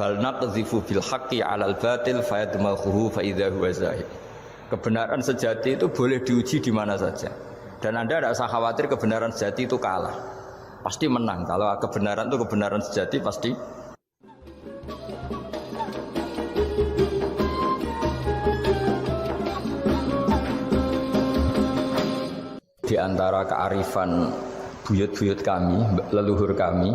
bal naqdhifu bil haqqi 'alal batil fayadmaghuhu fa idza huwa zahid. Kebenaran sejati itu boleh diuji di mana saja. Dan Anda tidak usah khawatir kebenaran sejati itu kalah. Pasti menang. Kalau kebenaran itu kebenaran sejati pasti. Di antara kearifan buyut-buyut kami, leluhur kami,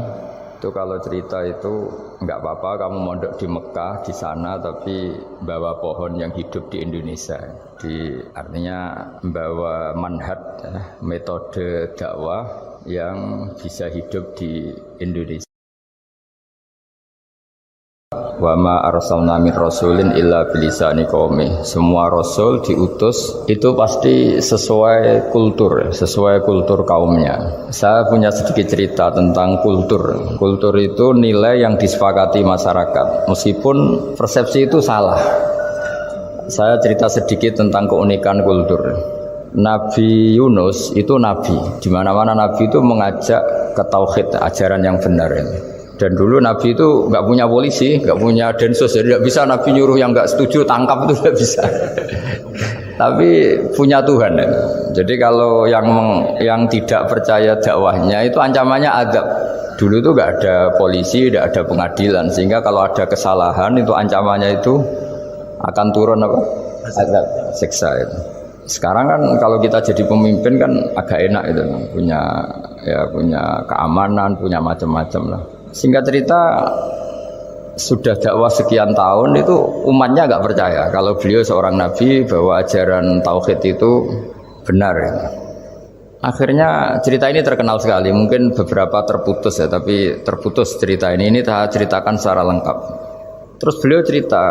itu kalau cerita itu enggak apa-apa kamu mondok di Mekah di sana tapi bawa pohon yang hidup di Indonesia. Artinya membawa manhaj metode dakwah yang bisa hidup di Indonesia. Wa ma arsalna min rasulin illa bilisani qaumi. Semua rasul diutus itu pasti sesuai kultur kaumnya. Saya punya sedikit cerita tentang kultur. Kultur itu nilai yang disepakati masyarakat, meskipun persepsi itu salah. Saya cerita sedikit tentang keunikan kultur. Nabi Yunus itu nabi. Di mana-mana nabi itu mengajak ke tauhid, ajaran yang benar ini. Dan dulu Nabi itu nggak punya polisi, nggak punya densus, jadi nggak bisa Nabi nyuruh yang nggak setuju tangkap, itu nggak bisa. Tapi punya Tuhan. Jadi kalau yang tidak percaya dakwahnya itu ancamannya azab. Dulu itu nggak ada polisi, nggak ada pengadilan, sehingga kalau ada kesalahan itu ancamannya itu akan turun apa? Azab, siksa itu. Sekarang kan kalau kita jadi pemimpin kan agak enak itu, punya keamanan, punya macam-macam lah. Singkat cerita, sudah dakwah sekian tahun itu umatnya nggak percaya kalau beliau seorang nabi bahwa ajaran tauhid itu benar. Akhirnya cerita ini terkenal sekali, mungkin beberapa terputus ya, tapi terputus cerita ini saya ceritakan secara lengkap. Terus beliau cerita,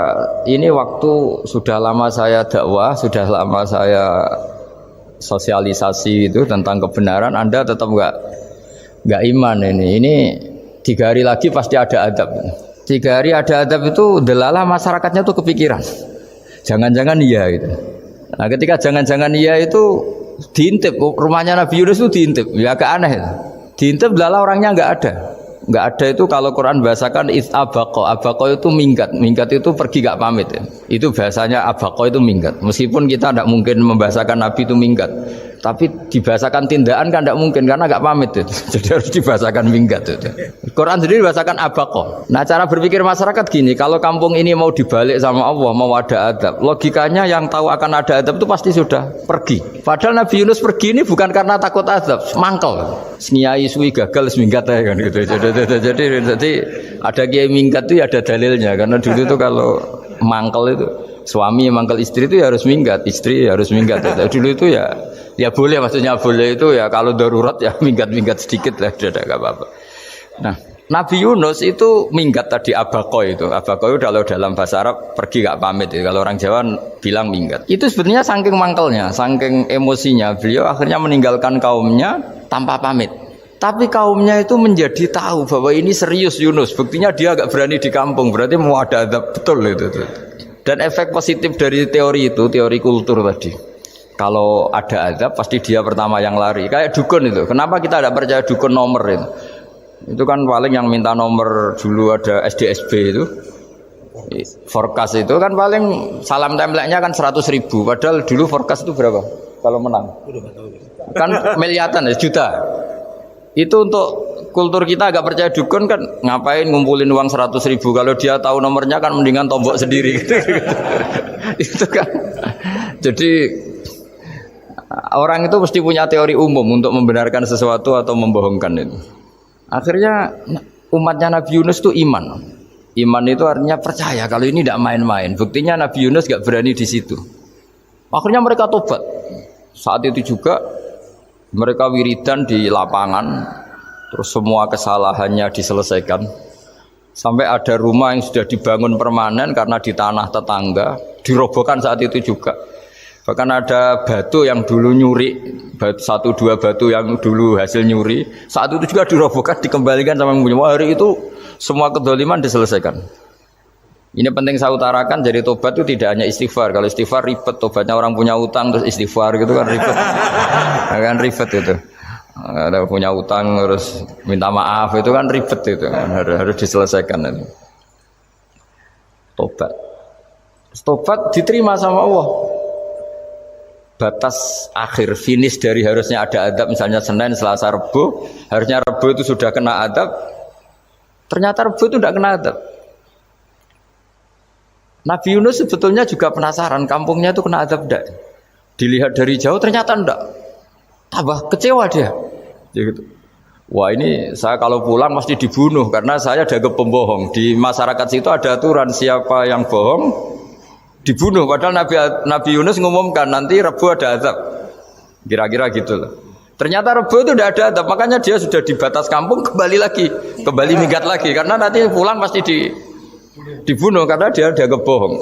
ini waktu sudah lama saya dakwah, sudah lama saya sosialisasi itu tentang kebenaran, Anda tetap nggak iman ini 3 hari lagi pasti ada adab. 3 hari ada adab itu delalah masyarakatnya tuh kepikiran. Jangan-jangan iya gitu. Nah ketika jangan-jangan iya itu diintip, rumahnya Nabi Yunus itu diintip. Ya agak aneh. Diintip delalah orangnya nggak ada. Nggak ada itu kalau Quran bahasakan abaqo itu minggat itu pergi nggak pamit ya. Itu bahasanya abaqo itu minggat. Meskipun kita tidak mungkin membahasakan Nabi itu minggat, tapi dibahasakan tindakan kan tidak mungkin karena nggak pamit itu. Jadi harus dibahasakan minggat itu. Quran sendiri bahasakan abaqo. Nah cara berpikir masyarakat gini, kalau kampung ini mau dibalik sama Allah, mau ada adab, logikanya yang tahu akan ada adab itu pasti sudah pergi. Padahal Nabi Yunus pergi ini bukan karena takut adab, mangkel. Nyai suwi gagal seminggat ya kan gitu. Jadi ada kiai minggat itu ya ada dalilnya, karena dulu itu kalau mangkel itu suami mangkel istri itu ya harus minggat, istri harus minggat. Dulu itu ya boleh, maksudnya boleh itu ya kalau darurat ya minggat sedikit lah, tidak apa-apa. Nah Nabi Yunus itu minggat tadi abaqo itu kalau dalam bahasa Arab pergi gak pamit ya. Kalau orang Jawa bilang minggat. Itu sebenarnya saking mangkelnya, saking emosinya beliau akhirnya meninggalkan kaumnya tanpa pamit. Tapi kaumnya itu menjadi tahu bahwa ini serius Yunus. Buktinya dia agak berani di kampung, berarti mau ada adab betul itu. Dan efek positif dari teori itu, teori kultur tadi. Kalau ada azab pasti dia pertama yang lari. Kayak dukun itu. Kenapa kita tidak percaya dukun nomor itu? Itu kan paling yang minta nomor dulu ada SDSB itu. Forecast itu kan paling salam template-nya kan 100.000. Padahal dulu forecast itu berapa? Kalau menang. Kan miliaran ya, juta. Itu untuk kultur kita agak percaya dukun kan ngapain ngumpulin uang 100.000, kalau dia tahu nomornya kan mendingan tombok sendiri gitu. Itu kan. Jadi orang itu mesti punya teori umum untuk membenarkan sesuatu atau membohongkan itu. Akhirnya umatnya Nabi Yunus itu iman. Iman itu artinya percaya kalau ini tidak main-main. Buktinya Nabi Yunus gak berani di situ. Akhirnya mereka tobat. Saat itu juga mereka wiridan di lapangan, terus semua kesalahannya diselesaikan. Sampai ada rumah yang sudah dibangun permanen karena di tanah tetangga, dirobohkan saat itu juga. Bahkan ada batu yang dulu nyuri, 1-2 batu yang dulu hasil nyuri, saat itu juga dirobohkan, dikembalikan sama yang punya. Hari itu semua kedoliman diselesaikan. Ini penting saya utarakan, jadi tobat itu tidak hanya istighfar. Kalau istighfar ribet, tobatnya orang punya utang terus istighfar gitu kan ribet. Kan ribet itu. Ada punya utang terus minta maaf itu kan ribet itu kan, harus diselesaikan itu. tobat. Tobat diterima sama Allah. Batas akhir finish dari harusnya ada adab misalnya Senin, Selasa, Rabu, harusnya Rabu itu sudah kena adab. Ternyata Rabu itu tidak kena adab. Nabi Yunus sebetulnya juga penasaran kampungnya itu kena adab tidak. Dilihat dari jauh ternyata tidak. Tambah kecewa dia. Gitu. Wah ini saya kalau pulang mesti dibunuh karena saya dianggap pembohong. Di masyarakat situ ada aturan siapa yang bohong dibunuh. Padahal Nabi Yunus ngumumkan nanti Rebu ada azab. Kira-kira gitu loh. Ternyata Rebu itu tidak ada azab. Makanya dia sudah di batas kampung kembali lagi. Kembali minggat lagi. Karena nanti pulang pasti dibunuh karena dia dianggap bohong.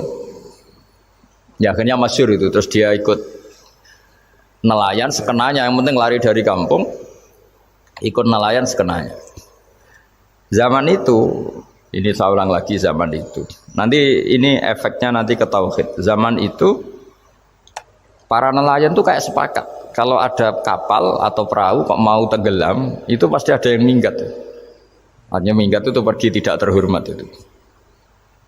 Ya akhirnya masyhur itu. Terus dia ikut nelayan sekenanya. Yang penting lari dari kampung. Ikut nelayan sekenanya. Zaman itu, ini saya ulang lagi zaman itu. Nanti ini efeknya nanti ke tauhid. Zaman itu para nelayan tuh kayak sepakat. Kalau ada kapal atau perahu kok mau tenggelam, itu pasti ada yang minggat. Artinya minggat itu pergi tidak terhormat itu.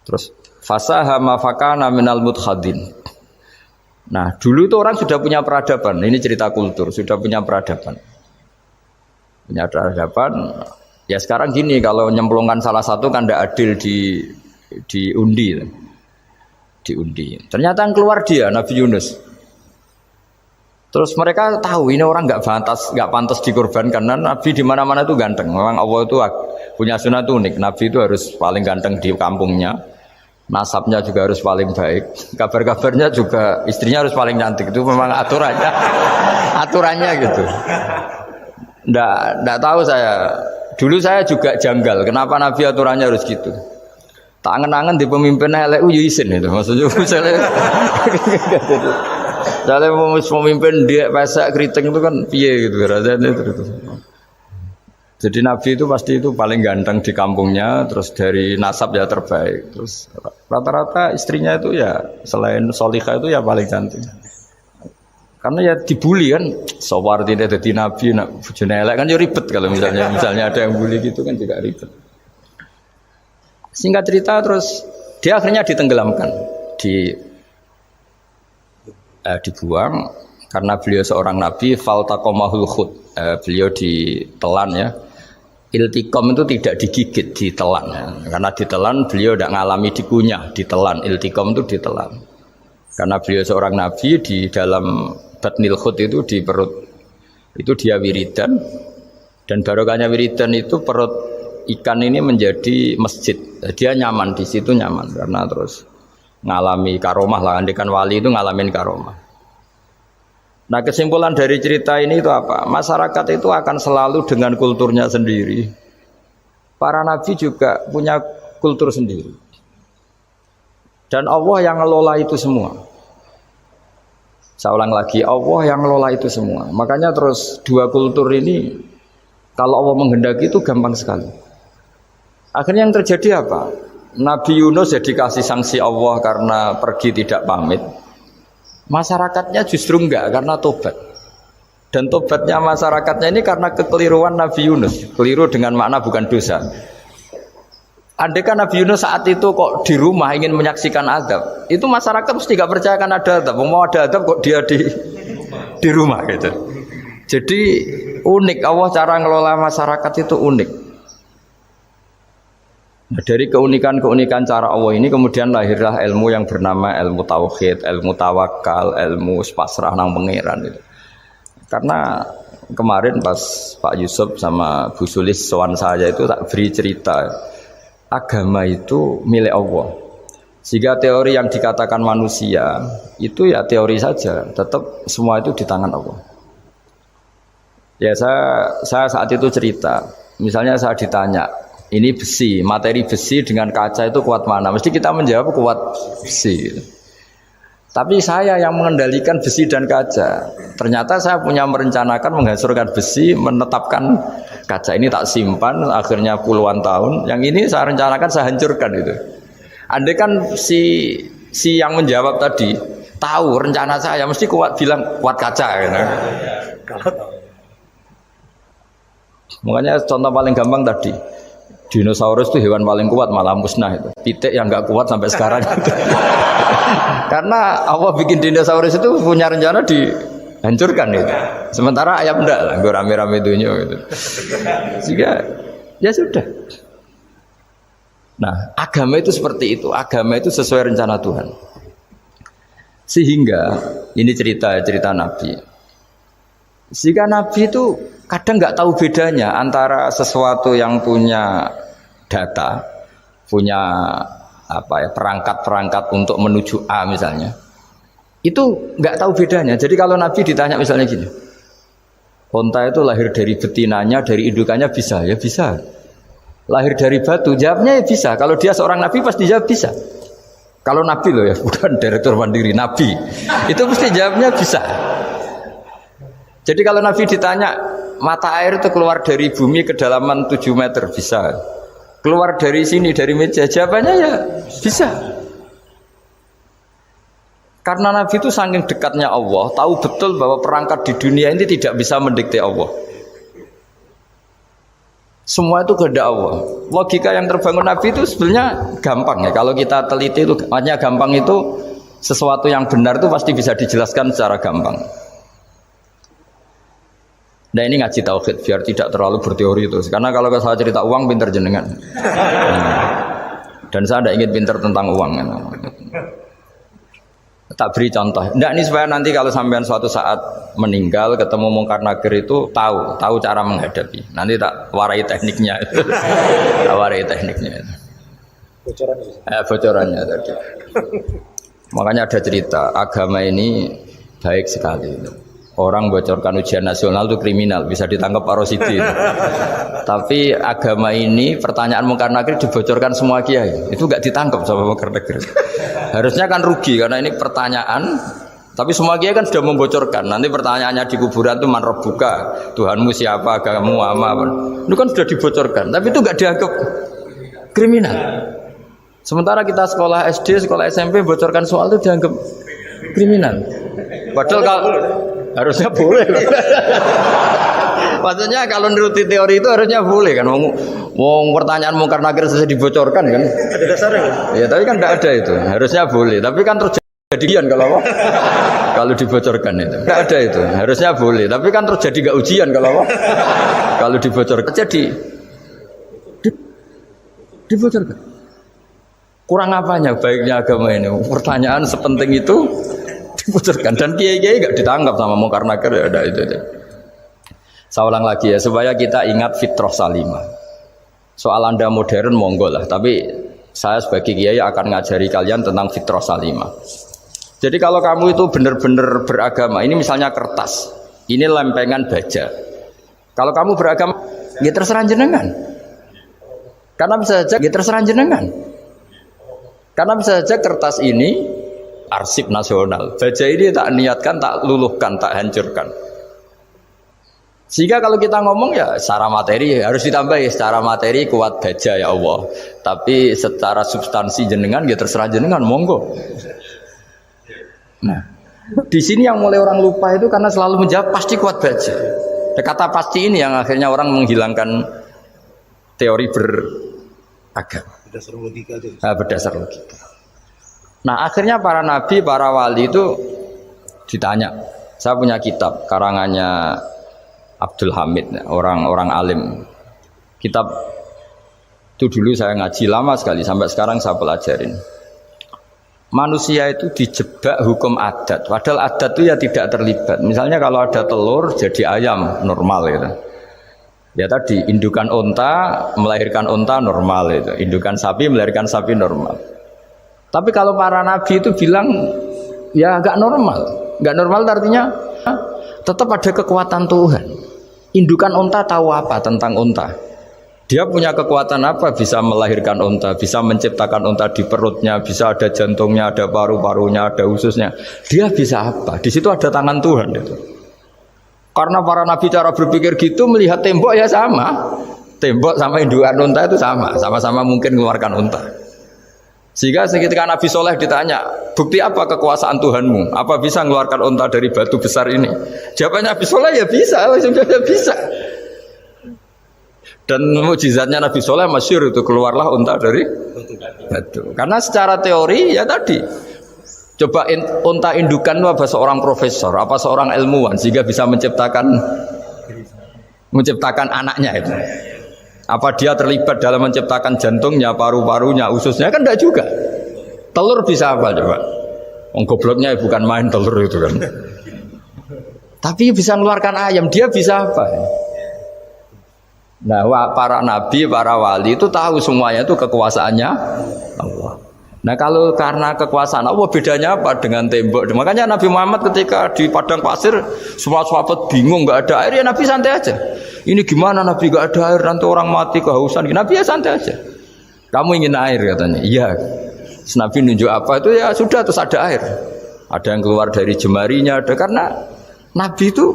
Terus fasahama fakana minal mudkhadin. Nah, dulu itu orang sudah punya peradaban. Ini cerita kultur, sudah punya peradaban. Punya peradaban. Ya sekarang gini, kalau nyemplungkan salah satu kan tidak adil diundi. Ternyata yang keluar dia Nabi Yunus. Terus mereka tahu ini orang nggak pantas dikorbankan karena Nabi di mana-mana itu ganteng. Memang Allah itu punya sunnah unik. Nabi itu harus paling ganteng di kampungnya. Nasabnya juga harus paling baik. Kabar-kabarnya juga istrinya harus paling cantik. Itu memang aturannya gitu. Nggak tahu saya. Dulu saya juga janggal, kenapa Nabi aturannya harus gitu? Tak angen-angen di pemimpin LU izin itu, maksudnya misalnya pemimpin dia pasak keriting itu kan piye gitu rasanya itu. Jadi Nabi itu pasti itu paling ganteng di kampungnya, terus dari nasab ya terbaik, terus rata-rata istrinya itu ya selain solihah itu ya paling cantik. Karena ya dibully kan, sawar tidak jadi nabi, nak bujune elek kan ya ribet kalau misalnya ada yang bully gitu kan juga ribet. Singkat cerita terus dia akhirnya ditenggelamkan, dibuang karena beliau seorang nabi, faltaqamahul khut, beliau ditelan ya. Iltiqam itu tidak digigit, ditelan ya. Karena ditelan beliau tidak ngalami dikunyah, ditelan. Iltiqam itu ditelan. Karena beliau seorang nabi di dalam batnil khut itu di perut itu dia wiridan dan barokahnya wiridan itu perut ikan ini menjadi masjid. Dia nyaman di situ nyaman karena terus ngalami karomah lah. Andikan wali itu ngalamin karomah. Nah kesimpulan dari cerita ini itu apa? Masyarakat itu akan selalu dengan kulturnya sendiri. Para nabi juga punya kultur sendiri. Dan Allah yang ngelola itu semua. Saya ulang lagi, Allah yang ngelola itu semua. Makanya terus dua kultur ini kalau Allah menghendaki itu gampang sekali. Akhirnya yang terjadi apa? Nabi Yunus jadi kasih sanksi Allah karena pergi tidak pamit. Masyarakatnya justru enggak karena tobat. Dan tobatnya masyarakatnya ini karena kekeliruan Nabi Yunus. Keliru dengan makna bukan dosa. Andai kan Nabi Yunus saat itu kok di rumah ingin menyaksikan azab, itu masyarakat mesti gak percaya kan ada azab. Mau ada azab kok dia di rumah gitu. Jadi unik Allah cara ngelola masyarakat itu unik. Nah, dari keunikan cara Allah ini kemudian lahirlah ilmu yang bernama ilmu tauhid, ilmu tawakal, ilmu pasrah nang pangeran itu. Karena kemarin pas Pak Yusuf sama Bu Sulis sowan saya itu tak beri cerita. Agama itu milik Allah. Jika teori yang dikatakan manusia itu ya teori saja, tetap semua itu di tangan Allah. Ya saya saat itu cerita, misalnya saya ditanya, ini besi, materi besi dengan kaca itu kuat mana? Mesti kita menjawab kuat besi. Tapi saya yang mengendalikan besi dan kaca. Ternyata saya punya merencanakan menghancurkan besi, menetapkan kaca ini tak simpan, akhirnya puluhan tahun. Yang ini saya rencanakan saya hancurkan itu. Andai kan si yang menjawab tadi tahu rencana saya, mesti kuat bilang kuat kaca. Gitu. Makanya contoh paling gampang tadi. Dinosaurus itu hewan paling kuat, malah musnah itu. Pitik yang nggak kuat sampai sekarang. Karena Allah bikin dinosaurus itu punya rencana dihancurkan itu. Sementara ayam enggak lah, gue rame-rame dunia gitu. Sehingga ya sudah. Nah, agama itu seperti itu. Agama itu sesuai rencana Tuhan. Sehingga ini cerita Nabi. Sehingga Nabi itu kadang nggak tahu bedanya antara sesuatu yang punya data, punya perangkat-perangkat untuk menuju A misalnya, itu nggak tahu bedanya. Jadi kalau Nabi ditanya misalnya gini, onta itu lahir dari betinanya, dari indukannya bisa, ya bisa. Lahir dari batu, jawabnya ya bisa. Kalau dia seorang Nabi pasti jawab bisa. Kalau Nabi loh ya, bukan direktur mandiri, Nabi, itu pasti jawabnya bisa. Jadi kalau Nabi ditanya, mata air itu keluar dari bumi kedalaman 7 meter, bisa. Keluar dari sini, dari meja, jawabannya ya bisa. Karena Nabi itu saking dekatnya Allah, tahu betul bahwa perangkat di dunia ini tidak bisa mendikte Allah. Semua itu kehendak Allah. Logika yang terbangun Nabi itu sebenarnya gampang ya. Kalau kita teliti itu, makanya gampang itu sesuatu yang benar itu pasti bisa dijelaskan secara gampang. Nah ini ngaji tauhid biar tidak terlalu berteori terus. Karena kalau saya cerita uang pinter jenengan. Dan saya tidak ingin pinter tentang uang. Tak beri contoh. Tidak ini supaya nanti kalau sampean suatu saat meninggal ketemu Mungkar Nakir itu tahu cara menghadapi. Nanti tak warai tekniknya. Tak warai tekniknya. Bocorannya tadi. Makanya ada cerita agama ini baik sekali. Orang bocorkan ujian nasional itu kriminal, bisa ditangkap Pak Rosidi. Tapi agama ini pertanyaan Mungkar Nakir dibocorkan semua kiai, itu nggak ditangkap sama Mungkar Nakir. Harusnya kan rugi karena ini pertanyaan, tapi semua kiai kan sudah membocorkan. Nanti pertanyaannya di kuburan itu man rabbuka, Tuhanmu siapa, agamamu apa? Itu kan sudah dibocorkan, tapi itu nggak dianggap kriminal. Sementara kita sekolah SD, sekolah SMP bocorkan soal itu dianggap kriminal. Padahal kalau harusnya boleh. Maksudnya kalau menuruti teori itu harusnya boleh kan. Wong pertanyaan Mungkar Nakir selesai dibocorkan kan. Ada dasarnya kan? Ya tapi kan tidak ada itu. Harusnya boleh. Tapi kan terjadi kalau dibocorkan itu. Tidak ada itu. Harusnya boleh. Tapi kan terjadi gak ujian kalau dibocorkan. Jadi dibocorkan. Kurang apanya baiknya agama ini? Pertanyaan sepenting itu dibocorkan dan kiai-kiai gak ditangkap sama Mungkar Nakir ya ada itu. Saya ulang lagi ya supaya kita ingat fitrah salimah. Soal Anda modern monggo lah, tapi saya sebagai kiai akan ngajari kalian tentang fitrah salimah. Jadi kalau kamu itu benar-benar beragama, ini misalnya kertas, ini lempengan baja. Kalau kamu beragama, ya terserah jenengan. Karena bisa saja ya terserah jenengan. Karena bisa saja kertas ini arsip nasional. Baja ini tak niatkan, tak luluhkan, tak hancurkan. Sehingga kalau kita ngomong ya secara materi harus ditambah ya secara materi kuat baja ya Allah. Tapi secara substansi jenengan ya terserah jenengan monggo. Nah, di sini yang mulai orang lupa itu karena selalu menjawab pasti kuat baja. Kata pasti ini yang akhirnya orang menghilangkan teori beragama. Berdasar logika itu. Berdasar logika. Nah akhirnya para nabi, para wali itu ditanya. Saya punya kitab karangannya Abdul Hamid, orang alim. Kitab itu dulu saya ngaji lama sekali, sampai sekarang saya pelajarin. Manusia itu dijebak hukum adat, padahal adat itu ya tidak terlibat. Misalnya kalau ada telur jadi ayam normal gitu. Ya tadi indukan onta melahirkan onta normal itu, indukan sapi melahirkan sapi normal. Tapi kalau para nabi itu bilang ya nggak normal. Nggak normal artinya tetap ada kekuatan Tuhan. Indukan onta tahu apa tentang onta? Dia punya kekuatan apa? Bisa melahirkan onta, bisa menciptakan onta di perutnya, bisa ada jantungnya, ada paru-parunya, ada ususnya. Dia bisa apa? Di situ ada tangan Tuhan itu. Karena para nabi cara berpikir gitu, melihat tembok ya sama. Tembok sama indukan onta itu sama, sama-sama mungkin mengeluarkan onta. Sehingga ketika Nabi Soleh ditanya, bukti apa kekuasaan Tuhanmu? Apa bisa mengeluarkan onta dari batu besar ini? Jawabannya Nabi Soleh ya bisa, ya bisa. Dan mukjizatnya Nabi Soleh masyhur itu keluarlah unta dari batu. Karena secara teori ya tadi coba unta indukan itu apa seorang profesor, apa seorang ilmuwan sehingga bisa menciptakan anaknya itu. Apa dia terlibat dalam menciptakan jantungnya, paru-parunya, ususnya kan enggak juga. Telur bisa apa coba? Gobloknya bukan main telur itu kan. Tapi bisa mengeluarkan ayam, dia bisa apa? Nah, para nabi, para wali itu tahu semuanya itu kekuasaannya Allah. Nah, kalau karena kekuasaan Allah bedanya apa dengan tembok? Makanya Nabi Muhammad ketika di padang pasir semua sahabat bingung nggak ada air, ya Nabi santai aja. Ini gimana Nabi nggak ada air, nanti orang mati kehausan. Nabi ya santai aja. Kamu ingin air katanya? Iya. Terus Nabi nunjuk apa itu ya sudah terus ada air. Ada yang keluar dari jemarinya, ada karena Nabi itu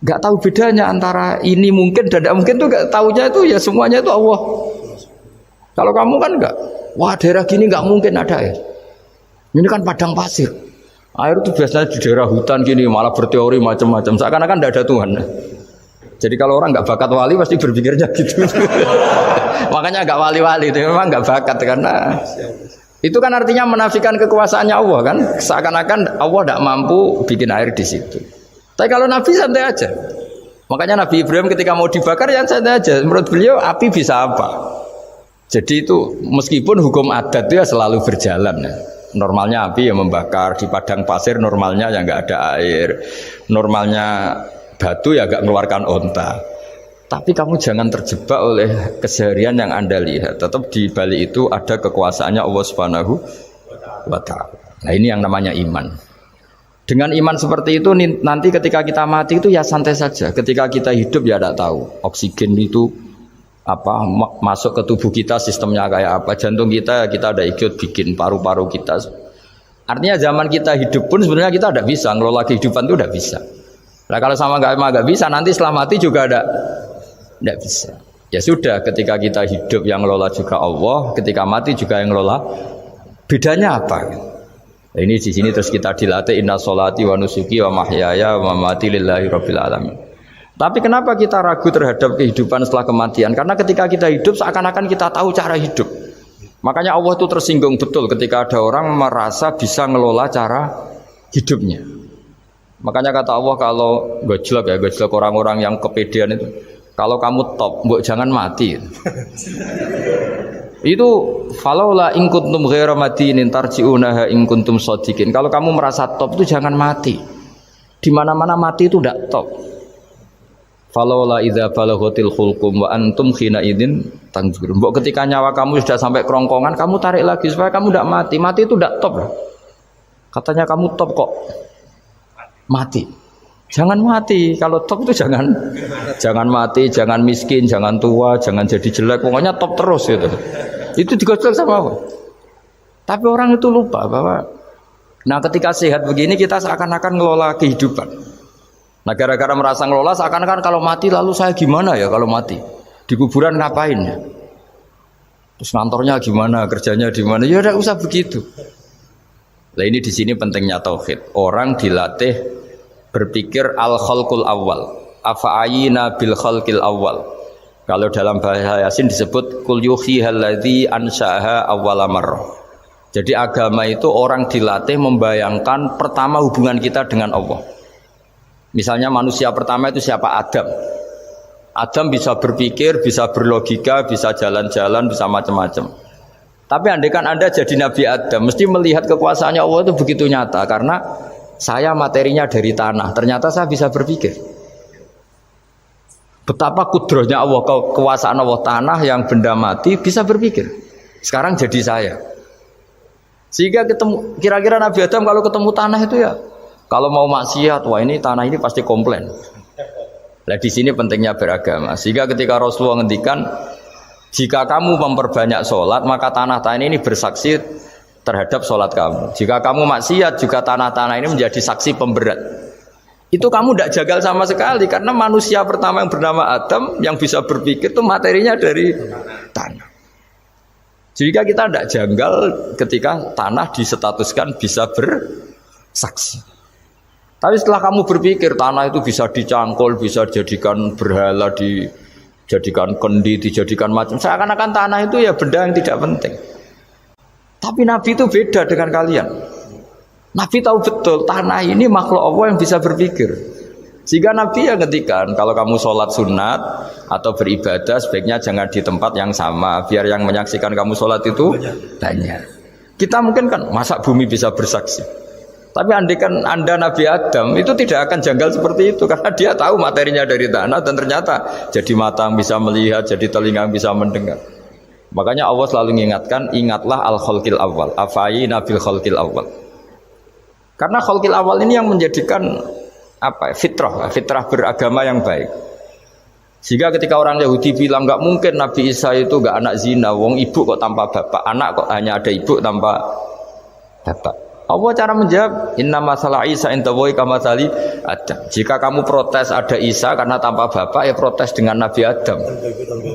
nggak tahu bedanya antara ini mungkin dan tidak mungkin tuh nggak tahunya itu ya semuanya itu Allah. Kalau kamu kan nggak, wah daerah gini nggak mungkin ada air. Ini kan padang pasir. Air itu biasanya di daerah hutan gini malah berteori macam-macam. Seakan-akan tidak ada Tuhan. Jadi kalau orang nggak bakat wali pasti berpikirnya gitu. Makanya nggak wali-wali itu memang nggak bakat karena itu kan artinya menafikan kekuasaannya Allah kan. Seakan-akan Allah tidak mampu bikin air di situ. Tapi kalau Nabi santai aja. Makanya Nabi Ibrahim ketika mau dibakar ya santai aja. Menurut beliau api bisa apa? Jadi itu meskipun hukum adat itu ya selalu berjalan ya. Normalnya api yang membakar di padang pasir, normalnya ya nggak ada air. Normalnya batu ya nggak mengeluarkan onta. Tapi kamu jangan terjebak oleh keseharian yang Anda lihat. Tetap di balik itu ada kekuasaannya Allah Subhanahu wa Ta'ala. Nah, ini yang namanya iman. Dengan iman seperti itu nanti ketika kita mati itu ya santai saja. Ketika kita hidup ya tidak tahu oksigen itu apa masuk ke tubuh kita sistemnya kayak apa. Jantung kita ada ikut bikin paru-paru kita. Artinya zaman kita hidup pun sebenarnya kita tidak bisa ngelola kehidupan itu tidak bisa. Nah kalau sama nggak bisa nanti setelah mati juga tidak bisa. Ya sudah ketika kita hidup yang ngelola juga Allah, ketika mati juga yang ngelola. Bedanya apa? Nah, ini di sini terus kita dilatih inna sholati wa nusuki wa mahyaya wa mamati lillahi rabbil alamin. Tapi kenapa kita ragu terhadap kehidupan setelah kematian? Karena ketika kita hidup seakan-akan kita tahu cara hidup. Makanya Allah itu tersinggung betul ketika ada orang merasa bisa ngelola cara hidupnya. Makanya kata Allah kalau gojlok orang-orang yang kepedean itu, kalau kamu top, mbok jangan mati. Itu falaula in kuntum ghaira madinin tarji'unaha in kuntum shadiqin. Kalau kamu merasa top itu jangan mati. Di mana-mana mati itu tidak top. Falaula idza balaghatil khulqum wa antum khina idzin tanzurun. Mbok ketika nyawa kamu sudah sampai kerongkongan, kamu tarik lagi supaya kamu tidak mati. Mati itu tidak top. Katanya kamu top kok mati. Jangan mati. Kalau top itu jangan mati, jangan miskin, jangan tua, jangan jadi jelek. Pokoknya top terus gitu. Itu digojlok sama Allah. Tapi orang itu lupa bahwa nah ketika sehat begini kita seakan-akan ngelola kehidupan. Nah gara-gara merasa ngelola seakan-akan kalau mati lalu saya gimana ya kalau mati? Di kuburan ngapain ya? Terus kantornya gimana, kerjanya di mana? Ya udah usah begitu. Nah ini di sini pentingnya tauhid. Orang dilatih berpikir al-khalqul awal. Afa'ayina bil khalqil awal. Kalau dalam bahasa Yasin disebut kul yuhihal ladzi ansha'aha awwala marrah. Jadi agama itu orang dilatih membayangkan pertama hubungan kita dengan Allah. Misalnya manusia pertama itu siapa? Adam. Adam bisa berpikir, bisa berlogika, bisa jalan-jalan, bisa macam-macam. Tapi andaikan Anda jadi Nabi Adam, mesti melihat kekuasaannya Allah itu begitu nyata karena saya materinya dari tanah, ternyata saya bisa berpikir. Betapa kudrohnya Allah, kekuasaan Allah, tanah yang benda mati bisa berpikir. Sekarang jadi saya. Sehingga ketemu, kira-kira Nabi Adam kalau ketemu tanah itu ya, kalau mau maksiat, wah ini tanah ini pasti komplain. Nah di sini pentingnya beragama. Sehingga ketika Rasulullah ngendikan, jika kamu memperbanyak sholat, maka tanah-tanah ini bersaksi terhadap sholat kamu. Jika kamu maksiat, juga tanah-tanah ini menjadi saksi pemberat. Itu kamu tidak jagal sama sekali karena manusia pertama yang bernama Adam yang bisa berpikir itu materinya dari tanah. Jika kita tidak janggal ketika tanah disetatuskan bisa bersaksi. Tapi setelah kamu berpikir tanah itu bisa dicangkul, bisa dijadikan berhala, dijadikan kendi, dijadikan macam. Seakan-akan tanah itu ya benda yang tidak penting. Tapi Nabi itu beda dengan kalian. Nabi tahu betul tanah ini makhluk Allah yang bisa berpikir. Sehingga Nabi yang ngendikan kalau kamu sholat sunat atau beribadah sebaiknya jangan di tempat yang sama, biar yang menyaksikan kamu sholat itu banyak. Kita mungkin kan masa bumi bisa bersaksi, tapi andaikan Anda Nabi Adam itu tidak akan janggal seperti itu, karena dia tahu materinya dari tanah dan ternyata jadi mata yang bisa melihat, jadi telinga yang bisa mendengar. Makanya Allah selalu mengingatkan, ingatlah al-khalqil awal, afayina bil khalqil awal. Karena khalqil awal ini yang menjadikan fitrah beragama yang baik. Sehingga ketika orang Yahudi bilang nggak mungkin Nabi Isa itu nggak anak zina, wong ibu kok tanpa bapak, anak kok hanya ada ibu tanpa bapak. Allah cara menjawab, inna masalah Isa intawoy kamasali Adam. Jika kamu protes ada Isa karena tanpa bapak, ya protes dengan Nabi Adam,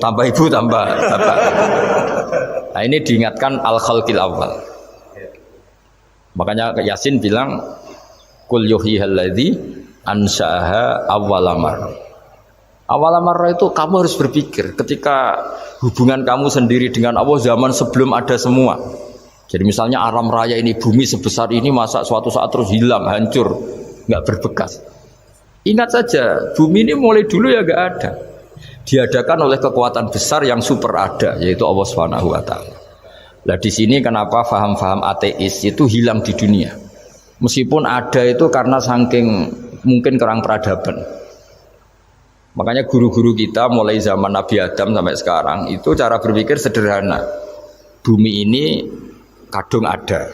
tanpa ibu tanpa bapak. Nah ini diingatkan al-khalqil awal. Makanya Yasin bilang kul yuhyihalladzi ansa'aha awalamar. Awalamar itu kamu harus berpikir ketika hubungan kamu sendiri dengan Allah zaman sebelum ada semua. Jadi misalnya alam raya ini, bumi sebesar ini, masa suatu saat terus hilang, hancur, nggak berbekas. Ingat saja, bumi ini mulai dulu ya nggak ada. Diadakan oleh kekuatan besar yang super ada, yaitu Allah Subhanahu wa taala. Nah di sini kenapa faham-faham ateis itu hilang di dunia. Meskipun ada itu karena saking mungkin kurang peradaban. Makanya guru-guru kita mulai zaman Nabi Adam sampai sekarang itu cara berpikir sederhana. Bumi ini kadung ada.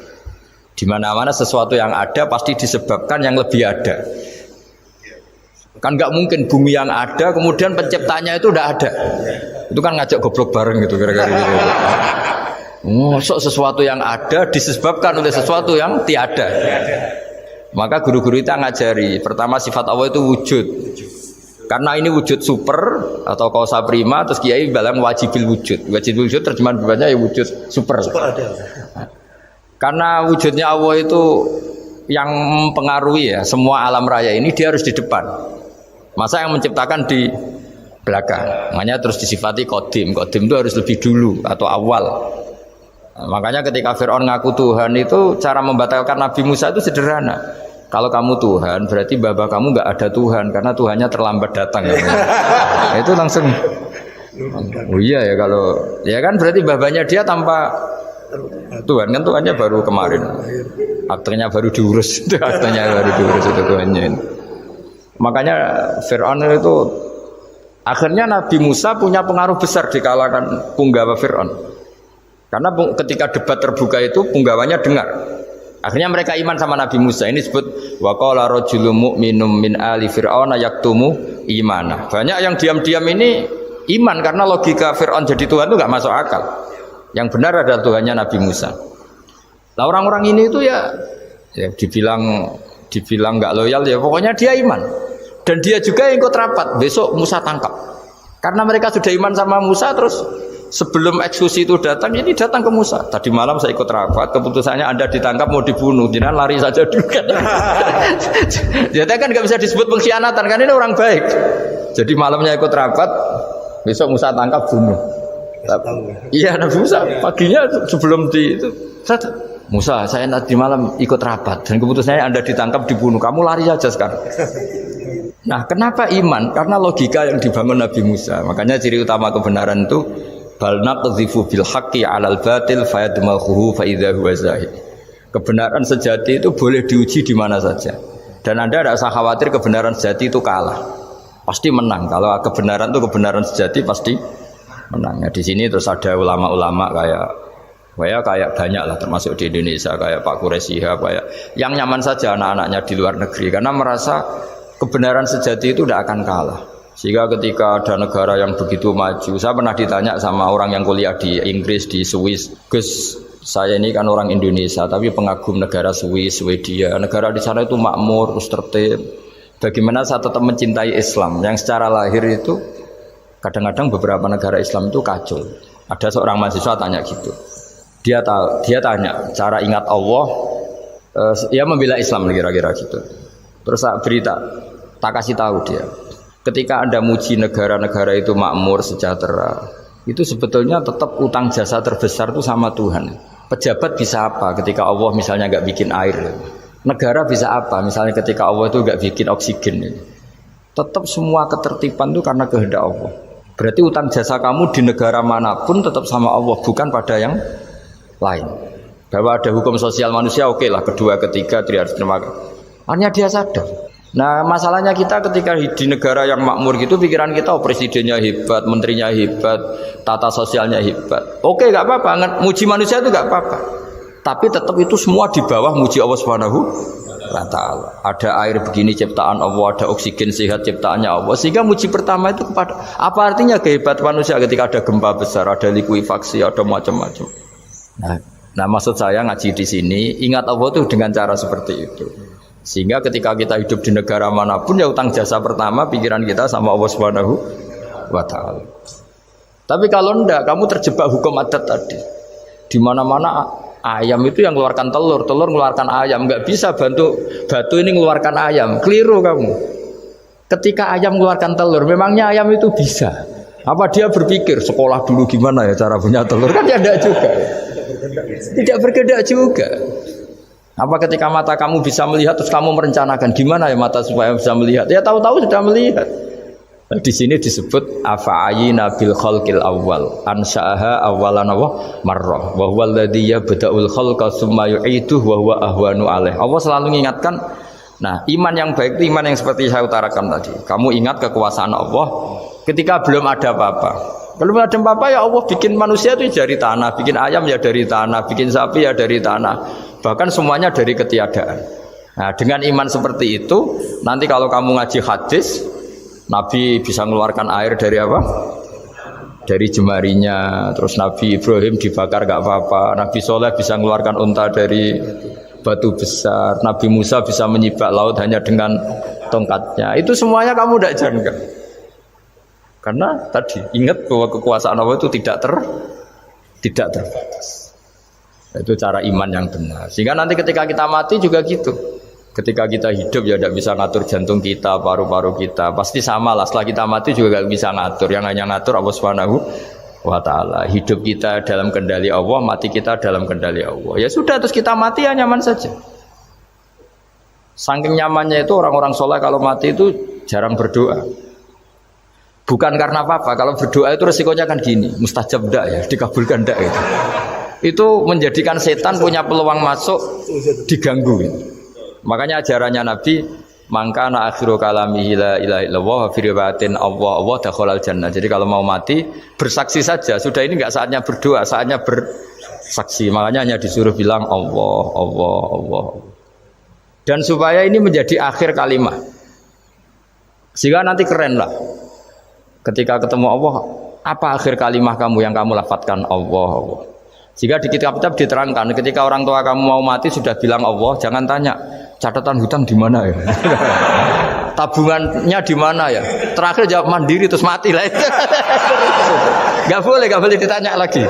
Di mana-mana sesuatu yang ada pasti disebabkan yang lebih ada. Kan nggak mungkin bumi yang ada kemudian penciptanya itu udah ada. Itu kan ngajak goblok bareng gitu kira-kira gitu. Sok sesuatu yang ada disebabkan oleh sesuatu yang tiada. Maka guru-guru kita ngajari pertama sifat Allah itu wujud. Karena ini wujud super atau kausa prima, terus kiai bilang wajibil wujud. Wajibil wujud terjemahan bebasnya ya wujud super. Super ada. Karena wujudnya Allah itu yang mempengaruhi ya semua alam raya ini, dia harus di depan. Masa yang menciptakan di belakang. Makanya terus disifati qadim. Qadim itu harus lebih dulu atau awal. Nah, makanya ketika Fir'aun ngaku Tuhan itu cara membatalkan Nabi Musa itu sederhana. Kalau kamu Tuhan berarti bapak kamu nggak ada Tuhan karena Tuhannya terlambat datang. Nah, itu langsung oh iya ya kalau ya kan berarti babanya dia tanpa Tuhan kan Tuhannya baru kemarin. Aktenya baru diurus itu aktenya baru diurus itu Tuhannya. Makanya Fir'aun itu akhirnya Nabi Musa punya pengaruh besar di kalangan punggawa Fir'aun. Karena ketika debat terbuka itu punggawannya dengar. Akhirnya mereka iman sama Nabi Musa. Ini disebut wa qala rajulun mu'minun min ali fir'auna yaktumu imana. Banyak yang diam-diam ini iman karena logika Fir'aun jadi Tuhan itu enggak masuk akal. Yang benar adalah Tuhannya Nabi Musa. Nah orang-orang ini itu ya dibilang enggak loyal ya pokoknya dia iman. Dan dia juga yang ikut rapat. Besok Musa tangkap. Karena mereka sudah iman sama Musa terus sebelum eksekusi itu datang, ini datang ke Musa. Tadi malam saya ikut rapat, keputusannya Anda ditangkap mau dibunuh, jangan lari saja dulu kan. Jadi kan nggak bisa disebut pengkhianatan, kan ini orang baik. Jadi malamnya ikut rapat, besok Musa tangkap bunuh. Iya Nabi Musa paginya sebelum di itu, Musa saya nanti malam ikut rapat dan keputusannya Anda ditangkap dibunuh, kamu lari saja sekarang. Nah kenapa iman? Karena logika yang dibangun Nabi Musa. Makanya ciri utama kebenaran itu bal naqdhifu bil haqqi 'alal batil fayadmaghuhu fa idza huwa zahid. Kebenaran sejati itu boleh diuji di mana saja. Dan Anda tidak usah khawatir kebenaran sejati itu kalah. Pasti menang. Kalau kebenaran itu kebenaran sejati pasti menang. Nah, di sini terus ada ulama-ulama kayak banyak lah termasuk di Indonesia kayak Pak Quraisy kayak yang nyaman saja anak-anaknya di luar negeri karena merasa kebenaran sejati itu tidak akan kalah. Sehingga ketika ada negara yang begitu maju, saya pernah ditanya sama orang yang kuliah di Inggris, di Swiss, Gus, saya ini kan orang Indonesia, tapi pengagum negara Swiss, Swedia, negara di sana itu makmur, tertib. Bagaimana saya tetap mencintai Islam, yang secara lahir itu, kadang-kadang beberapa negara Islam itu kacau. Ada seorang mahasiswa tanya gitu, dia tanya, cara ingat Allah, dia membela Islam kira-kira gitu. Terus saya berita, tak kasih tahu dia. Ketika Anda muji negara-negara itu makmur, sejahtera, itu sebetulnya tetap utang jasa terbesar itu sama Tuhan. Pejabat bisa apa ketika Allah misalnya nggak bikin air? Negara bisa apa misalnya ketika Allah itu nggak bikin oksigen? Tetap semua ketertiban itu karena kehendak Allah. Berarti utang jasa kamu di negara manapun tetap sama Allah, bukan pada yang lain. Bahwa ada hukum sosial manusia, oke lah, kedua, ketiga, dia harus terima kasih. Hanya dia sadar. Nah masalahnya kita ketika di negara yang makmur gitu, pikiran kita oh, presidennya hebat, menterinya hebat, tata sosialnya hebat. Oke, nggak apa-apa, muji manusia itu nggak apa-apa. Tapi tetap itu semua di bawah muji Allah Subhanahu wa Ta'ala. Ada air begini ciptaan Allah, ada oksigen sehat ciptaannya Allah. Sehingga muji pertama itu kepada apa artinya kehebatan manusia ketika ada gempa besar, ada likuifaksi, ada macam-macam. Nah maksud saya ngaji di sini ingat Allah itu dengan cara seperti itu. Sehingga ketika kita hidup di negara manapun ya utang jasa pertama pikiran kita sama Allah Subhanahu wa Ta'ala. Tapi kalau enggak, kamu terjebak hukum adat tadi. Di mana-mana ayam itu yang mengeluarkan telur, telur mengeluarkan ayam. Enggak bisa bantu batu ini mengeluarkan ayam. Keliru kamu. Ketika ayam mengeluarkan telur, memangnya ayam itu bisa. Apa dia berpikir sekolah dulu gimana ya cara punya telur? Kan ya enggak juga. Tidak bergerak juga. Apa ketika mata kamu bisa melihat terus kamu merencanakan gimana ya mata supaya bisa melihat? Ya tahu-tahu sudah melihat. Nah, di sini disebut afa'ayina bil khalqil awwal ansha'aha awwalan marrah wa huwa alladzi yabda'ul khalqa tsumma yu'iduhu wa huwa ahwanu alaih. Allah selalu mengingatkan. Nah, iman yang baik itu iman yang seperti saya utarakan tadi. Kamu ingat kekuasaan Allah ketika belum ada apa-apa. Belum ada apa-apa ya Allah bikin manusia itu dari tanah, bikin ayam ya dari tanah, bikin sapi ya dari tanah. Bahkan semuanya dari ketiadaan. Nah, dengan iman seperti itu, nanti kalau kamu ngaji hadis, Nabi bisa mengeluarkan air dari apa? Dari jemarinya. Terus Nabi Ibrahim dibakar gak apa-apa. Nabi Soleh bisa mengeluarkan unta dari batu besar. Nabi Musa bisa menyibak laut hanya dengan tongkatnya. Itu semuanya kamu tidak jangka. Karena tadi ingat bahwa kekuasaan Allah itu tidak terbatas. Itu cara iman yang benar. Sehingga nanti ketika kita mati juga gitu. Ketika kita hidup ya tidak bisa ngatur jantung kita, paru-paru kita. Pasti sama lah. Setelah kita mati juga tidak bisa ngatur. Yang hanya ngatur Allah Subhanahu wa Ta'ala. Hidup kita dalam kendali Allah, mati kita dalam kendali Allah. Ya sudah, terus kita mati ya nyaman saja. Saking nyamannya itu orang-orang soleh kalau mati itu jarang berdoa. Bukan karena apa-apa. Kalau berdoa itu resikonya kan gini, mustajab ndak ya, dikabulkan ndak itu. Itu menjadikan setan punya peluang masuk diganggu. Makanya ajarannya Nabi, mangkana akhiru kalamihi la ilaha illallah wa fi riwayatin Allah dakhalal jannah. Jadi kalau mau mati bersaksi saja. Sudah ini enggak saatnya berdoa, saatnya bersaksi. Makanya hanya disuruh bilang Allah, Allah, Allah. Dan supaya ini menjadi akhir kalimat. Sehingga nanti keren lah. Ketika ketemu Allah, apa akhir kalimat kamu yang kamu lafadzkan Allah, Allah. Jika di kitab-kitab diterangkan, ketika orang tua kamu mau mati sudah bilang Allah, jangan tanya catatan hutang di mana ya, tabungannya di mana ya. Terakhir jawab mandiri terus mati lah. Gak boleh ditanya lagi.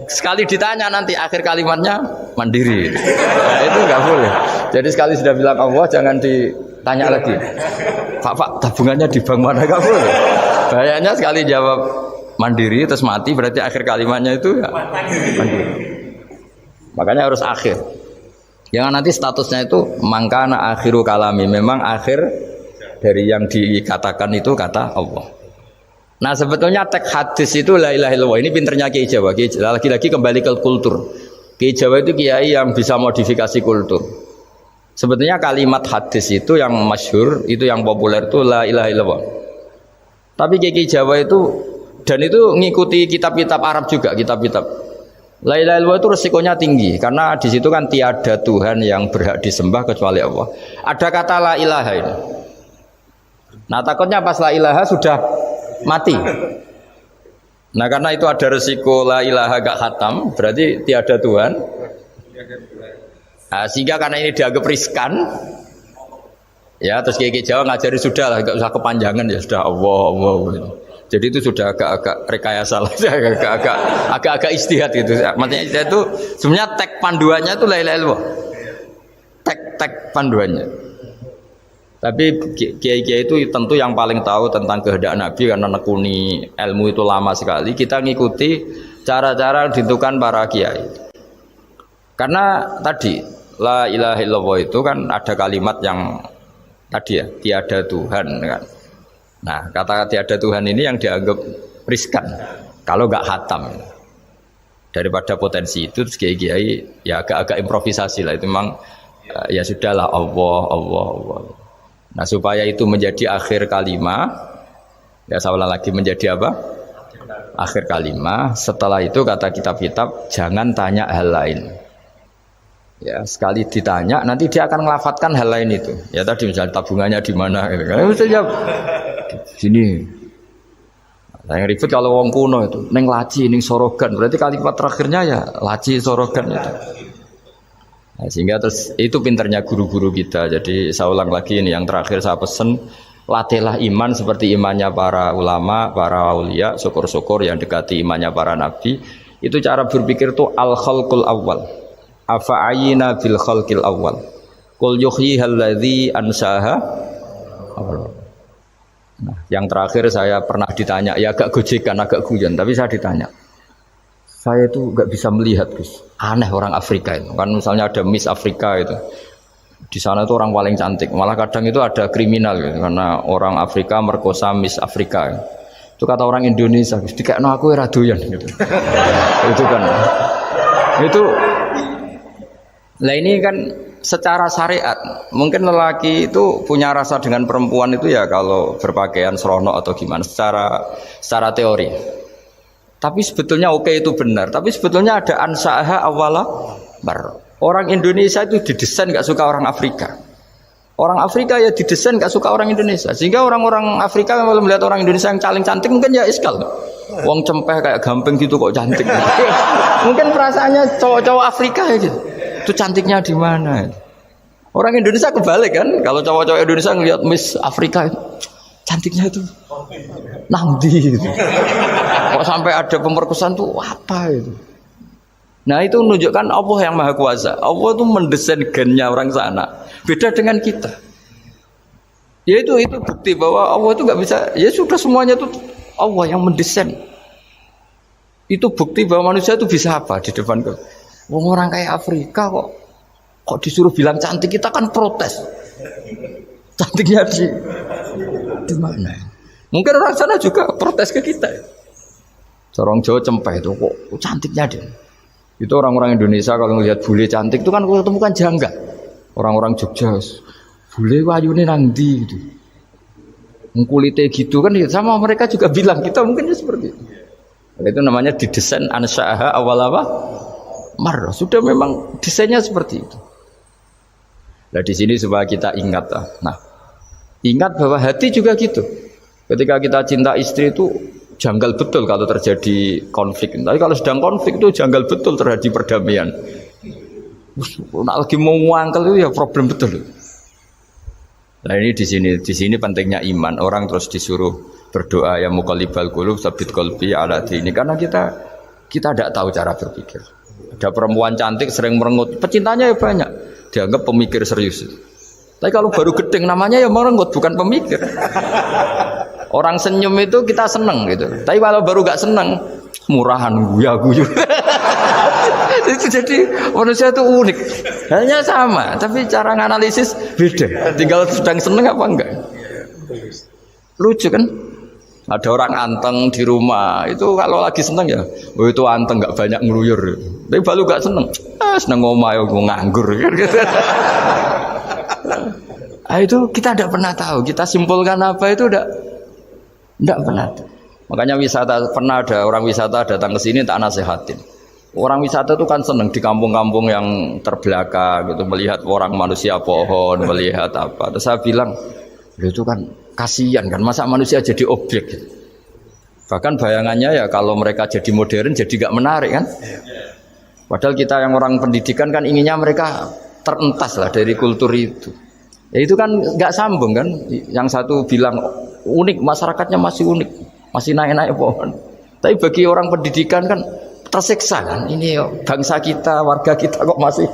Sekali ditanya nanti akhir kalimatnya mandiri. Nah, itu nggak boleh. Jadi sekali sudah bilang Allah jangan ditanya lagi. Pak tabungannya di bank mana, nggak boleh. Bahayanya sekali jawab mandiri terus mati berarti akhir kalimatnya itu ya mandiri. Makanya harus akhir. Jangan nanti statusnya itu mangkana akhiru kalami, memang akhir dari yang dikatakan itu kata Allah. Nah sebetulnya teks hadis itu la ilaha illallah. Ini pinternya Kiai Jawa. Lagi-lagi kembali ke kultur. Kiai Jawa itu kiai yang bisa modifikasi kultur. Sebetulnya kalimat hadis itu yang masyhur, itu yang populer itu la ilaha illallah. Tapi Kiai Jawa itu dan itu ngikuti kitab-kitab Arab juga, kitab-kitab. La ilaha illallah itu resikonya tinggi karena di situ kan tiada Tuhan yang berhak disembah kecuali Allah. Ada kata la ilaha ini. Nah takutnya pas la ilaha sudah mati. Nah karena itu ada resiko la ilaha gak khatam, berarti tiada Tuhan. Nah, sehingga karena ini dianggap riskan, ya terus Kiai Jawa ngajari sudah lah, gak usah kepanjangan ya sudah Allah, Allah. Jadi itu sudah agak-agak rekayasa lah, agak-agak istihad gitu. Maksudnya itu sebenarnya teks panduannya itu la ilaha illallah. Teks panduannya. Tapi kiai-kiai itu tentu yang paling tahu tentang kehendak Nabi karena nekuni ilmu itu lama sekali. Kita ngikuti cara-cara ditentukan para kiai. Karena tadi la ilaha illallah itu kan ada kalimat yang tadi ya, tiada Tuhan kan. Nah, kata tiada Tuhan ini yang dianggap riskan kalau nggak hatam. Daripada potensi itu kiai-kiai ya agak-agak improvisasi lah, itu memang ya sudahlah Allah Allah Allah. Nah, supaya itu menjadi akhir kalimat, ya saya ulang lagi, menjadi apa? Akhir kalimat. Setelah itu kata kitab-kitab jangan tanya hal lain. Ya, sekali ditanya nanti dia akan ngelafatkan hal lain itu. Ya tadi misalnya tabungannya di mana gitu kan. Misalnya sini. Nah, yang ribet kalau wong kuno itu neng laci, neng sorogan. Berarti kalimat terakhirnya ya laci sorogan itu. Nah, sehingga terus itu pinternya guru-guru kita. Jadi saya ulang lagi ini yang terakhir saya pesen, latihlah iman seperti imannya para ulama, para aulia, syukur-syukur yang dekati imannya para nabi. Itu cara berpikir itu al-khalqul awal. Afa'ayina bil khalqil awal. Qul yuhyihal ladzi ansaha awal. Nah, yang terakhir saya pernah ditanya, ya agak gojekan, agak guyon, tapi saya ditanya. Saya itu nggak bisa melihat, Gus. Aneh orang Afrika itu. Kan misalnya ada Miss Afrika itu. Di sana itu orang paling cantik. Malah kadang itu ada kriminal gitu, karena orang Afrika merkosa Miss Afrika. Itu kata orang Indonesia, Gus, dikekno aku ora doyan gitu. Itu kan. Itu lah ini kan secara syariat, mungkin lelaki itu punya rasa dengan perempuan itu ya kalau berpakaian serono atau gimana secara teori. Tapi sebetulnya oke itu benar. Tapi sebetulnya ada ansa'aha awala bar. Orang Indonesia itu didesain nggak suka orang Afrika. Orang Afrika ya didesain nggak suka orang Indonesia. Sehingga orang-orang Afrika kalau melihat orang Indonesia yang cantik mungkin ya iskal. Wong cempeh kayak gampang gitu kok cantik. Mungkin perasaannya cowok-cowok Afrika ya gitu. Itu cantiknya di mana? Orang Indonesia kebalik kan? Kalau cowok-cowok Indonesia ngelihat Miss Afrika itu cantiknya itu nangdi gitu. Kok sampai ada pemerkosaan tuh apa itu? Nah itu menunjukkan Allah yang Maha Kuasa. Allah itu mendesain gennya orang sana. Beda dengan kita. Ya itu bukti bahwa Allah itu nggak bisa. Ya sudah semuanya itu Allah yang mendesain. Itu bukti bahwa manusia itu bisa apa di depan kita. Orang kayak Afrika kok disuruh bilang cantik, kita kan protes. Cantiknya di mana? Mungkin orang sana juga protes ke kita. Orang Jawa cempeh itu kok cantiknya dia. Itu orang-orang Indonesia kalau ngelihat bule cantik itu kan kalau temukan janggal. Orang-orang Jogja, bule wayune nang ndi gitu. Kulite gitu kan sama mereka juga bilang kita mungkin seperti itu. Itu namanya didesain ansa'aha awal apa? Marah. Sudah memang desainnya seperti itu. Nah di sini supaya kita ingat. Nah, ingat bahwa hati juga gitu. Ketika kita cinta istri itu janggal betul kalau terjadi konflik. Tapi kalau sedang konflik itu janggal betul terjadi perdamaian. Nak lagi mau ngangkel itu ya problem betul. Nah ini di sini pentingnya iman. Orang terus disuruh berdoa ya muqallibal qulub tsabbit qalbi ala dini, karena kita tidak tahu cara berpikir. Ada perempuan cantik sering merengut, pecintanya ya banyak, dianggap pemikir serius. Tapi kalau baru gedeng namanya ya merengut, bukan pemikir. Orang senyum itu kita seneng gitu. Tapi kalau baru gak seneng, murahan guyu. Itu jadi manusia itu unik. Hanya sama, tapi cara nganalisis beda. Tinggal sedang seneng apa enggak. Lucu kan? Ada orang anteng di rumah, itu kalau lagi seneng ya, oh itu anteng nggak banyak ngeluyur. Tapi baru nggak seneng, seneng ngomah ya gue nganggur. Nah, itu kita tidak pernah tahu. Kita simpulkan apa itu tidak pernah tahu. Makanya wisata, pernah ada orang wisata datang ke sini tak nasihatin. Orang wisata itu kan seneng di kampung-kampung yang terbelakang gitu, melihat orang manusia pohon, melihat apa. Terus saya bilang, itu kan kasihan kan, masa manusia jadi objek. Bahkan bayangannya ya kalau mereka jadi modern jadi gak menarik kan. Padahal kita yang orang pendidikan kan inginnya mereka terentas lah dari kultur itu. Ya itu kan gak sambung kan. Yang satu bilang unik, masyarakatnya masih unik, masih naik-naik pohon. Tapi bagi orang pendidikan kan tersiksa kan. Ini bangsa kita, warga kita kok masih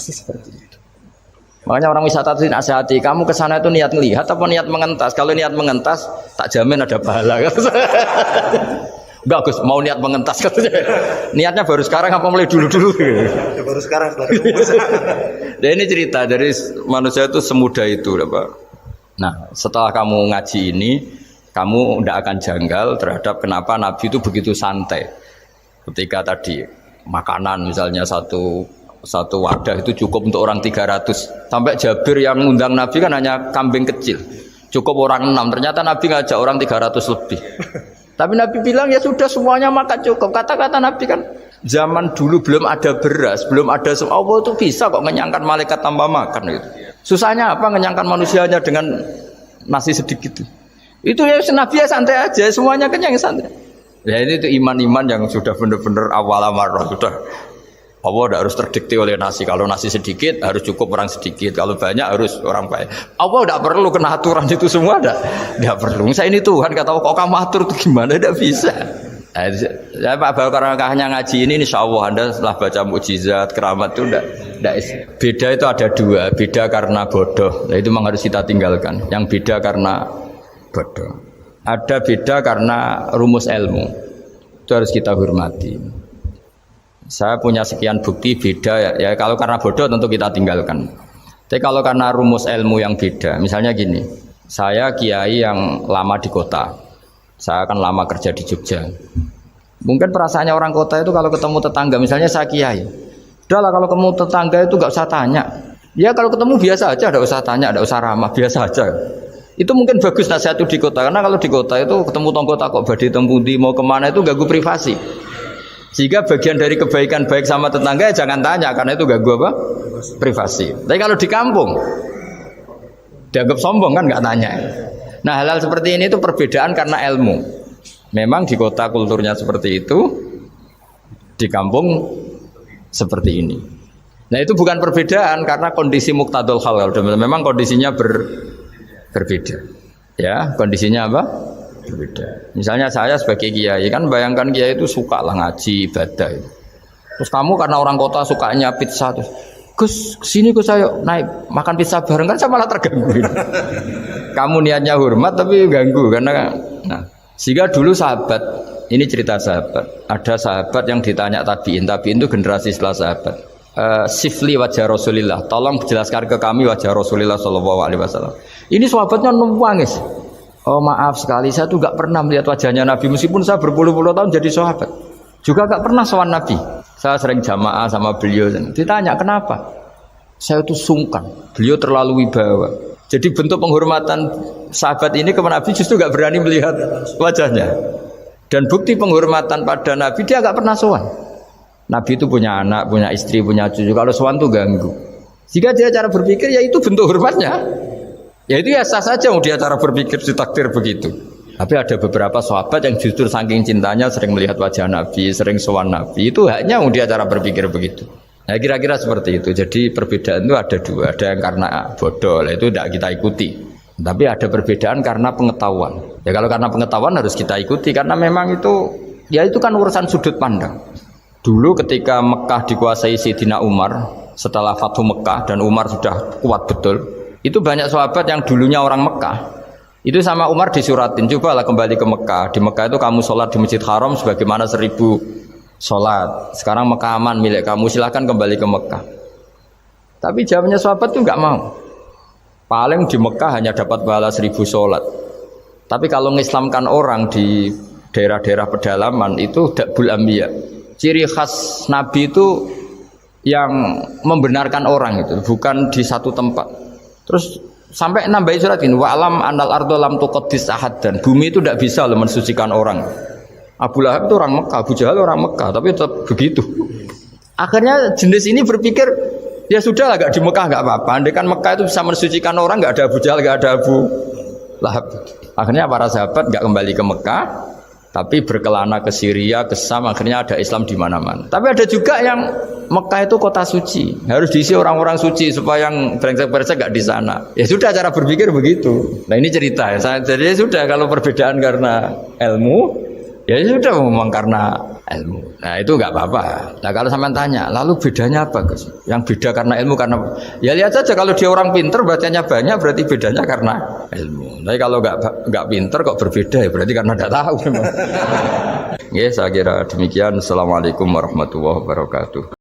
seperti itu. Makanya orang wisata itu nasihati, kamu ke sana itu niat ngelihat apa niat mengentas? Kalau niat mengentas, tak jamin ada pahala. Enggak Gus, mau niat mengentas katanya. Niatnya baru sekarang apa mulai dulu-dulu? Ya, baru sekarang setelah Dan ini cerita dari manusia itu semudah itu, Pak. Nah, setelah kamu ngaji ini, kamu tidak akan janggal terhadap kenapa Nabi itu begitu santai. Ketika tadi makanan misalnya satu wadah itu cukup untuk orang 300. Sampai Jabir yang ngundang Nabi kan hanya kambing kecil. Cukup orang 6. Ternyata Nabi ngajak orang 300 lebih. Tapi Nabi bilang ya sudah semuanya makan cukup. Kata-kata Nabi kan zaman dulu belum ada beras, belum ada semua. Allah itu bisa kok mengenyangkan malaikat tanpa makan itu. Susahnya apa mengenyangkan manusianya dengan nasi sedikit itu ya Nabi ya santai aja, semuanya kenyang santai. Ya ini itu iman-iman yang sudah benar-benar awal amarah sudah. Allah tidak harus terdikte oleh nasi. Kalau nasi sedikit harus cukup orang sedikit. Kalau banyak harus orang banyak. Allah tidak perlu kena aturan itu semua. Tidak perlu. Saya ini Tuhan kata kok kamu atur itu gimana? Tidak bisa. Saya Pak Bakar hanya ngaji ini insya Allah Anda setelah baca mukjizat keramat itu tidak. Beda itu ada dua. Beda karena bodoh. Nah, itu memang harus kita tinggalkan. Yang beda karena bodoh. Ada beda karena rumus ilmu. Itu harus kita hormati. Saya punya sekian bukti beda ya kalau karena bodoh tentu kita tinggalkan. Tapi kalau karena rumus ilmu yang beda, misalnya gini, saya kiai yang lama di kota, saya akan lama kerja di Jogja. Mungkin perasaannya orang kota itu kalau ketemu tetangga, misalnya saya kiai, udahlah kalau ketemu tetangga itu nggak usah tanya. Ya kalau ketemu biasa aja, nggak usah tanya, nggak usah ramah, biasa aja. Itu mungkin bagus nasihat itu di kota, karena kalau di kota itu ketemu tonggo takok badhe tempundi mau kemana itu ganggu privasi. Sehingga bagian dari kebaikan baik sama tetangga ya jangan tanya karena itu ganggu apa? Privasi. Tapi kalau di kampung dianggap sombong kan nggak tanya. Nah hal-hal seperti ini itu perbedaan karena ilmu. Memang di kota kulturnya seperti itu, di kampung seperti ini. Nah itu bukan perbedaan karena kondisi muqtadul hal. Memang kondisinya berbeda. Ya kondisinya apa? Berbeda. Misalnya saya sebagai kiai kan bayangkan kiai itu suka lah ngaji ibadah itu. Terus kamu karena orang kota sukanya pizza terus Gus sini Gus ayo naik makan pizza bareng kan saya malah terganggu. Kamu niatnya hormat tapi ganggu karena nah sehingga dulu sahabat ini cerita sahabat ada sahabat yang ditanya tabiin itu generasi setelah sahabat sifli wajah Rasulillah tolong jelaskan ke kami wajah Rasulillah Shallallahu Alaihi Wasallam. Ini sahabatnya nangis. Oh maaf sekali, saya tuh gak pernah melihat wajahnya Nabi meskipun saya berpuluh-puluh tahun jadi sahabat. Juga gak pernah sowan Nabi. Saya sering jamaah sama beliau. Ditanya kenapa? Saya itu sungkan. Beliau terlalu wibawa. Jadi bentuk penghormatan sahabat ini ke Nabi justru gak berani melihat wajahnya. Dan bukti penghormatan pada Nabi dia gak pernah sowan. Nabi itu punya anak, punya istri, punya cucu. Kalau sowan tuh ganggu. Jika dia cara berpikir ya itu bentuk hormatnya. Ya itu ya sah saja dia cara berpikir ditakdir begitu. Tapi ada beberapa sahabat yang justru saking cintanya sering melihat wajah Nabi, sering sowan Nabi. Itu haknya dia cara berpikir begitu. Nah kira-kira seperti itu. Jadi perbedaan itu ada dua. Ada yang karena bodoh, itu tidak kita ikuti. Tapi ada perbedaan karena pengetahuan. Ya kalau karena pengetahuan harus kita ikuti karena memang itu ya itu kan urusan sudut pandang. Dulu ketika Mekah dikuasai Sayyidina Umar setelah Fathu Mekah dan Umar sudah kuat betul. Itu banyak sahabat yang dulunya orang Mekah. Itu sama Umar disuratin, cobalah kembali ke Mekah. Di Mekah itu kamu sholat di Masjid Haram sebagaimana 1000 sholat. Sekarang Mekah aman milik kamu, silahkan kembali ke Mekah. Tapi jawabnya sahabat itu nggak mau. Paling di Mekah hanya dapat pahala 1000 sholat. Tapi kalau mengislamkan orang di daerah-daerah pedalaman itu dakbul ambiya. Ciri khas Nabi itu yang membenarkan orang itu, bukan di satu tempat. Terus sampai nambahin surat ini wa alam anal ardo lam tuqaddis ahad dan bumi itu tidak bisa loh mensucikan orang. Abu Lahab itu orang Mekah, Abu Jahal orang Mekah, tapi tetap begitu. Akhirnya jenis ini berpikir ya sudah lah, gak di Mekah gak apa-apa. Andai kan Mekah itu bisa mensucikan orang, gak ada Abu Jahal, gak ada Abu Lahab. Akhirnya para sahabat gak kembali ke Mekah, tapi berkelana ke Syria, ke Sam. Akhirnya ada Islam di mana-mana. Tapi ada juga yang Mekah itu kota suci, harus diisi orang-orang suci supaya yang brengsek-brengsek gak di sana. Ya sudah cara berpikir begitu. Nah ini cerita ya. Jadi ya sudah kalau perbedaan karena ilmu, Ya sudah memang karena ilmu. Nah itu nggak apa-apa. Nah kalau sampean tanya, lalu bedanya apa Gus? Yang beda karena ilmu karena ya lihat saja kalau dia orang pinter bacanya banyak berarti bedanya karena ilmu. Tapi kalau nggak pinter kok berbeda ya berarti karena tidak tahu. Ya saya kira demikian. Assalamualaikum warahmatullahi wabarakatuh.